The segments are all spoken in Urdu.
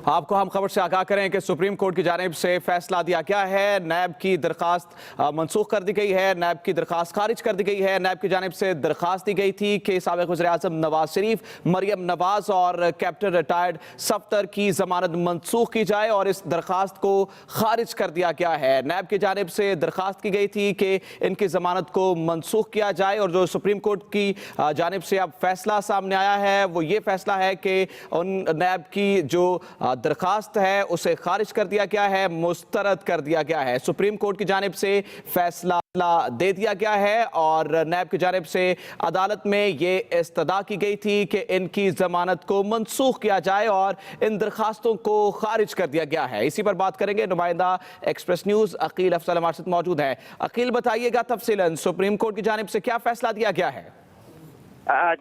آپ کو ہم خبر سے آگاہ کریں کہ سپریم کورٹ کی جانب سے فیصلہ دیا گیا ہے، نیب کی درخواست منسوخ کر دی گئی ہے، نیب کی درخواست خارج کر دی گئی ہے۔ نیب کی جانب سے درخواست دی گئی تھی کہ سابق وزیراعظم نواز شریف، مریم نواز اور کیپٹن ریٹائرڈ صفدر کی ضمانت منسوخ کی جائے، اور اس درخواست کو خارج کر دیا گیا ہے۔ نیب کی جانب سے درخواست کی گئی تھی کہ ان کی ضمانت کو منسوخ کیا جائے، اور جو سپریم کورٹ کی جانب سے اب فیصلہ سامنے آیا ہے وہ یہ فیصلہ ہے کہ ان نیب کی جو درخواست ہے اسے خارج کر دیا گیا ہے، مسترد کر دیا گیا ہے۔ سپریم کورٹ کی جانب سے فیصلہ دے دیا گیا ہے، اور نیب کی جانب سے عدالت میں یہ استدعا کی گئی تھی کہ ان کی ضمانت کو منسوخ کیا جائے اور ان درخواستوں کو خارج کر دیا گیا ہے۔ اسی پر بات کریں گے، نمائندہ ایکسپریس نیوز عقیل افضل ہمارے ساتھ موجود ہے۔ عقیل، بتائیے گا تفصیلاً سپریم کورٹ کی جانب سے کیا فیصلہ دیا گیا ہے؟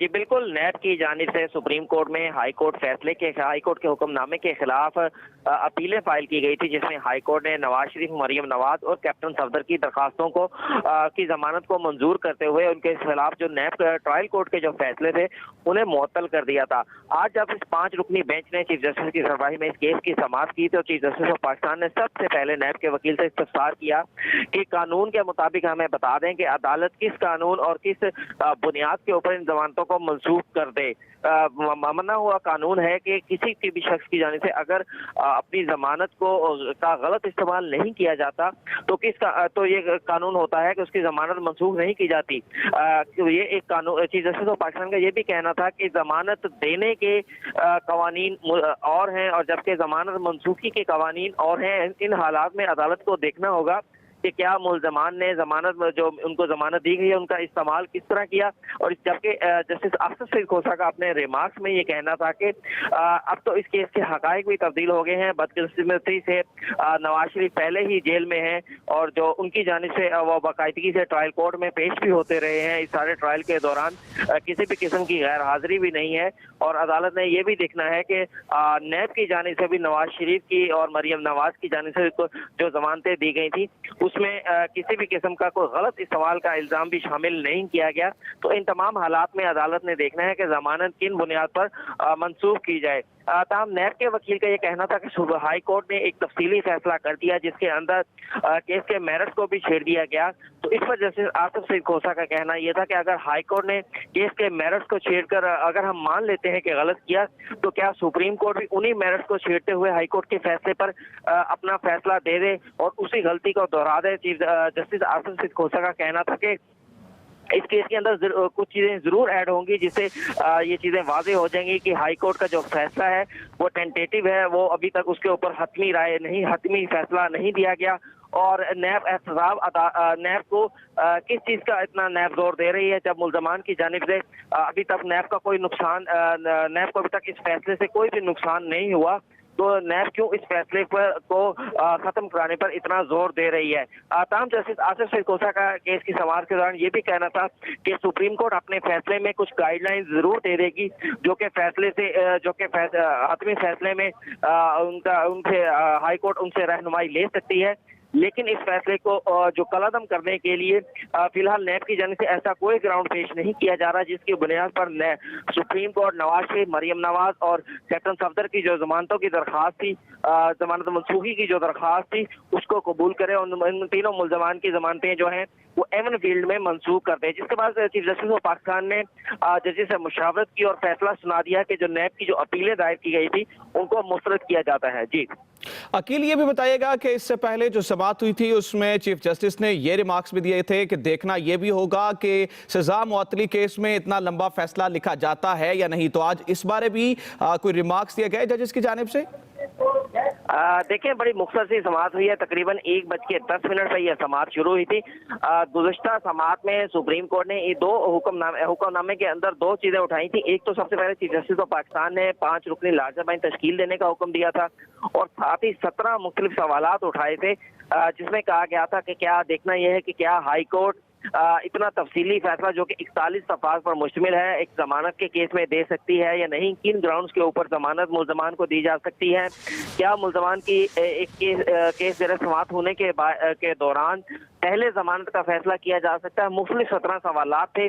جی بالکل، نیب کی جانب سے سپریم کورٹ میں ہائی کورٹ کے حکم نامے کے خلاف اپیلیں فائل کی گئی تھی، جس میں ہائی کورٹ نے نواز شریف، مریم نواز اور کیپٹن صفدر کی درخواستوں کی ضمانت کو منظور کرتے ہوئے ان کے خلاف جو نیب ٹرائل کورٹ کے جو فیصلے تھے انہیں معطل کر دیا تھا۔ آج جب اس 5 رکنی بینچ نے چیف جسٹس کی سربراہی میں اس کیس کی سماعت کی تو چیف جسٹس آف پاکستان نے سب سے پہلے نیب کے وکیل سے استفسار کیا کہ قانون کے مطابق ہمیں بتا دیں کہ عدالت کس قانون اور کس بنیاد کے اوپر ان ضمانتوں کو منسوخ کر دے۔ ممنع ہوا قانون ہے کہ کسی کی بھی شخص کی جانب سے اگر اپنی ضمانت کا غلط استعمال نہیں کیا جاتا تو یہ قانون ہوتا ہے کہ اس کی ضمانت منسوخ نہیں کی جاتی۔ یہ ایک قانون، چیف جسٹس آف پاکستان کا یہ بھی کہنا تھا کہ ضمانت دینے کے قوانین اور ہیں اور جبکہ ضمانت منسوخی کے قوانین اور ہیں۔ ان حالات میں عدالت کو دیکھنا ہوگا کہ کیا ملزمان نے جو ان کو ضمانت دی گئی ہے ان کا استعمال کس طرح کیا، اور جبکہ جسٹس افسر سعید کھوسہ کا اپنے ریمارکس میں یہ کہنا تھا کہ اب تو اس کیس کے حقائق بھی تبدیل ہو گئے ہیں۔ بدقسمتی سے نواز شریف پہلے ہی جیل میں ہیں اور جو ان کی جانب سے وہ باقاعدگی سے ٹرائل کورٹ میں پیش بھی ہوتے رہے ہیں۔ اس سارے ٹرائل کے دوران کسی بھی قسم کی غیر حاضری بھی نہیں ہے، اور عدالت نے یہ بھی دیکھنا ہے کہ نیب کی جانب سے بھی نواز شریف کی اور مریم نواز کی جانب سے جو ضمانتیں دی گئی تھی اس میں کسی بھی قسم کا کوئی غلط استعمال کا الزام بھی شامل نہیں کیا گیا۔ تو ان تمام حالات میں عدالت نے دیکھنا ہے کہ ضمانت کن بنیاد پر منسوخ کی جائے۔ تاہم نیب کے وکیل کا یہ کہنا تھا کہ صوبہ ہائی کورٹ نے ایک تفصیلی فیصلہ کر دیا جس کے اندر کیس کے میرٹس کو بھی چھیڑ دیا گیا۔ تو اس پر جسٹس آصف سعید کھوسہ کا کہنا یہ تھا کہ اگر ہائی کورٹ نے کیس کے میرٹس کو چھیڑ کر اگر ہم مان لیتے ہیں کہ غلط کیا تو کیا سپریم کورٹ بھی انہی میرٹس کو چھیڑتے ہوئے ہائی کورٹ کے فیصلے پر اپنا فیصلہ دے دے اور اسی غلطی کو دہرا دے۔ چیف جسٹس آصف سعید کھوسہ کا کہنا تھا کہ اس کیس کے اندر کچھ چیزیں ضرور ایڈ ہوں گی جس سے یہ چیزیں واضح ہو جائیں گی کہ ہائی کورٹ کا جو فیصلہ ہے وہ ٹینٹیٹیو ہے، وہ ابھی تک اس کے اوپر حتمی فیصلہ نہیں دیا گیا، اور نیب کو کس چیز کا اتنا نیب زور دے رہی ہے جب ملزمان کی جانب سے ابھی تک نیب کو ابھی تک اس فیصلے سے کوئی بھی نقصان نہیں ہوا، تو نیب کیوں اس فیصلے کو ختم کرانے پر اتنا زور دے رہی ہے۔ تاہم جسٹس آصف سعید کھوسہ کا کیس کی سماعت کے دوران یہ بھی کہنا تھا کہ سپریم کورٹ اپنے فیصلے میں کچھ گائیڈ لائن ضرور دے دے گی جو کہ حتمی فیصلے میں ہائی کورٹ ان سے رہنمائی لے سکتی ہے، لیکن اس فیصلے کو جو کالعدم کرنے کے لیے فی الحال نیب کی جانب سے ایسا کوئی گراؤنڈ پیش نہیں کیا جا رہا جس کی بنیاد پر سپریم کورٹ نواز شریف، مریم نواز اور کیپٹن صفدر کی جو ضمانتوں کی درخواست تھی، ضمانت منسوخی کی جو درخواست تھی اس کو قبول کرے اور ان تینوں ملزمان کی ضمانتیں جو ہیں وہ ایون فیلڈ میں منسوخ کر دے۔ جس کے بعد چیف جسٹس آف پاکستان نے ججز سے مشاورت کی اور فیصلہ سنا دیا کہ جو نیب کی جو اپیلیں دائر کی گئی تھی ان کو مسترد کیا جاتا ہے۔ جی عقیل، یہ بھی بتائیے گا کہ اس سے پہلے جو سماعت ہوئی تھی اس میں چیف جسٹس نے یہ ریمارکس بھی دیے تھے کہ دیکھنا یہ بھی ہوگا کہ سزا معطلی کیس میں اتنا لمبا فیصلہ لکھا جاتا ہے یا نہیں، تو آج اس بارے بھی کوئی ریمارکس دیے گئے ججز کی جانب سے؟ دیکھیں، بڑی مختصر سی سماعت ہوئی ہے، تقریباً 1:10 پہ یہ سماعت شروع ہوئی تھی۔ گزشتہ سماعت میں سپریم کورٹ نے دو حکم نامے کے اندر دو چیزیں اٹھائی تھیں۔ ایک تو سب سے پہلے چیف جسٹس آف پاکستان نے 5 رکنی لارجر بینچ تشکیل دینے کا حکم دیا تھا، اور ساتھ ہی 17 مختلف سوالات اٹھائے تھے جس میں کہا گیا تھا کہ کیا دیکھنا یہ ہے کہ کیا ہائی کورٹ اتنا تفصیلی فیصلہ جو کہ 41 صفحات پر مشتمل ہے ایک ضمانت کے کیس میں دے سکتی ہے یا نہیں، کن گراؤنڈز کے اوپر ضمانت ملزمان کو دی جا سکتی ہے، کیا ملزمان کی ایک کیس زیر سماعت ہونے کے دوران پہلے ضمانت کا فیصلہ کیا جا سکتا ہے۔ مختلف 17 سوالات تھے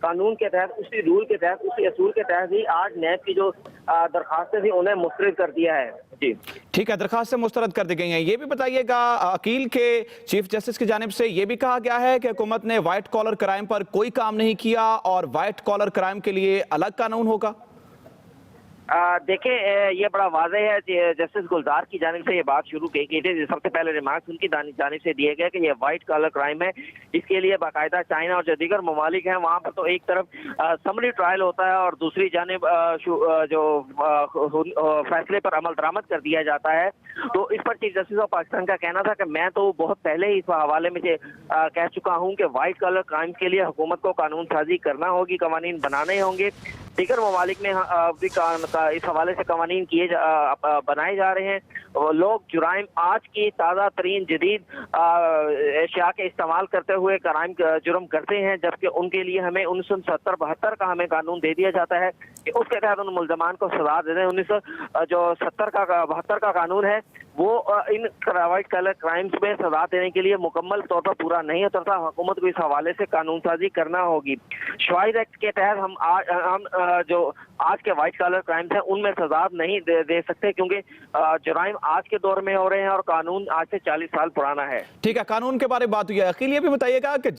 قانون کے تحت، اسی رول کے تحت، اسی اصول کے تحت ہی آج نیب کی جو درخواستیں تھیں انہیں مسترد کر دیا ہے۔ جی ٹھیک ہے، درخواستیں مسترد کر دی گئی ہیں۔ یہ بھی بتائیے گا، وکیل کے چیف جسٹس کی جانب سے یہ بھی کہا گیا ہے کہ حکومت نے وائٹ کالر کرائم پر کوئی کام نہیں کیا اور وائٹ کالر کرائم کے لیے الگ قانون ہوگا۔ دیکھیں یہ بڑا واضح ہے، جسٹس گلزار کی جانب سے یہ بات شروع کی گئی تھی، سب سے پہلے ریمارکس ان کی جانب سے دیے گئے کہ یہ وائٹ کالر کرائم ہے، اس کے لیے باقاعدہ چائنا اور جو دیگر ممالک ہیں وہاں پر تو ایک طرف سمری ٹرائل ہوتا ہے اور دوسری جانب جو فیصلے پر عمل درآمد کر دیا جاتا ہے۔ تو اس پر چیف جسٹس آف پاکستان کا کہنا تھا کہ میں تو بہت پہلے ہی اس حوالے میں کہہ چکا ہوں کہ وائٹ کالر کرائم کے لیے حکومت کو قانون سازی کرنا ہوگی، قوانین بنانے ہوں گے۔ دیگر ممالک میں بھی اس حوالے سے قوانین بنائے جا رہے ہیں۔ لوگ جرائم آج کی تازہ ترین جدید اشیاء کے استعمال کرتے ہوئے جرم کرتے ہیں، جبکہ ان کے لیے ہمیں 1970-72 کا ہمیں قانون دے دیا جاتا ہے کہ اس کے تحت ان ملزمان کو سزا دے دیں۔ 1972 کا قانون ہے وہ ان وائٹ کالر کرائمز میں سزا دینے کے لیے مکمل طور پر پورا نہیں اترتا۔ حکومت کو اس حوالے سے قانون سازی کرنا ہوگی۔ شوائز ایکٹ کے تحت ہم جو آج کے وائٹ کالر کرائمز ہیں ان میں سزا نہیں دے سکتے، کیونکہ جرائم آج کے دور میں ہو رہے ہیں اور قانون آج سے 40 سال پرانا ہے۔ ٹھیک ہے، قانون کے بارے میں بات ہوئی ہے۔ عقیل یہ بھی بتائیے گا کہ